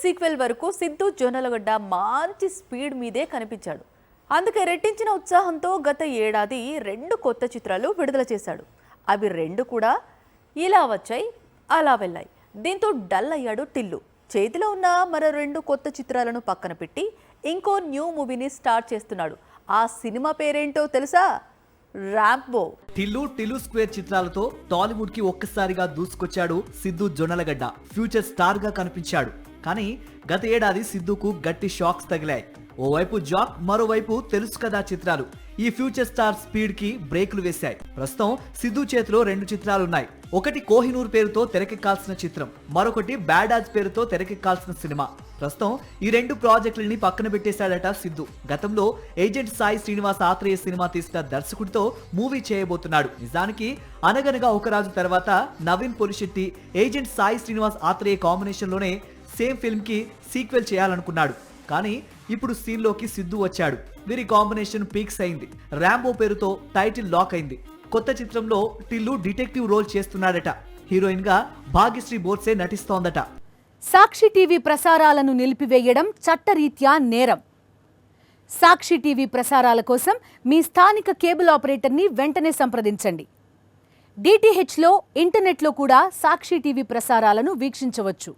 Sequel వరకు సిద్ధు జొన్నలగడ్డ మంచి speed మీదే కనిపించాడు. అందుకే రెట్టించిన ఉత్సాహంతో గత ఏడాది 2 కొత్త చిత్రాలు విడుదల చేశాడు. అవి 2 కూడా ఇలా వచ్చాయి, అలా వెళ్ళాయి. దీంతో డల్ అయ్యాడు టిల్లు. చేతిలో ఉన్న మరో 2 కొత్త చిత్రాలను పక్కన పెట్టి ఇంకో న్యూ మూవీని స్టార్ట్ చేస్తున్నాడు. ఆ సినిమా పేరేంటో తెలుసా? ర్యాంబో. టిల్లు స్క్వేర్ చిత్రాలతో టాలీవుడ్ కి ఒక్కసారిగా దూసుకొచ్చాడు సిద్ధు జొన్నలగడ్డ. ఫ్యూచర్ స్టార్ గా కనిపించాడు. కానీ గత ఏడాది సిద్ధుకు గట్టి షాక్స్ తగిలాయి. ఓవైపు జాక్, మరోవైపు తెలుసు కదా చిత్రాలు ఈ ఫ్యూచర్ స్టార్ స్పీడ్ కి బ్రేకులు వేశాయి. ప్రస్తుతం సిద్ధు చేతిలో 2 చిత్రాలున్నాయి. ఒకటి కోహినూర్ పేరుతో తెరకెక్కాల్సిన చిత్రం, మరొకటి బ్యాడాజ్ పేరుతో తెరకెక్కాల్సిన సినిమా. ప్రస్తుతం ఈ 2 ప్రాజెక్టులని పక్కన పెట్టేశాడట సిద్ధు. గతంలో ఏజెంట్ సాయి శ్రీనివాస్ ఆత్రేయ సినిమా తీసిన దర్శకుడితో మూవీ చేయబోతున్నాడు. నిజానికి అనగనగా ఒక రాజు తర్వాత నవీన్ పొలిశెట్టి, ఏజెంట్ సాయి శ్రీనివాస్ ఆత్రేయ కాంబినేషన్ లోనే సేమ్ ఫిల్మ్ కి సీక్వెల్ చేయాలనుకున్నాడు. కానీ ఇప్పుడు సీన్ లోకి సిద్ధు వచ్చాడు. వీరి కాంబినేషన్ పీక్స్ అయింది. ర్యాంబో పేరుతో టైటిల్ లాక్ అయింది. కొత్త చిత్రంలో టిల్లు డిటెక్టివ్ రోల్ చేస్తున్నాడట. హీరోయిన్ గా భాగ్యశ్రీ బోర్సే నటిస్తోందట. సాక్షి టీవీ ప్రసారాలను నిలిపివేయడం చట్టరీత్యా నేరం. సాక్షి టీవీ ప్రసారాల కోసం మీ స్థానిక కేబుల్ ఆపరేటర్ని వెంటనే సంప్రదించండి. డిటిహెచ్లో, ఇంటర్నెట్లో కూడా సాక్షి టీవీ ప్రసారాలను వీక్షించవచ్చు.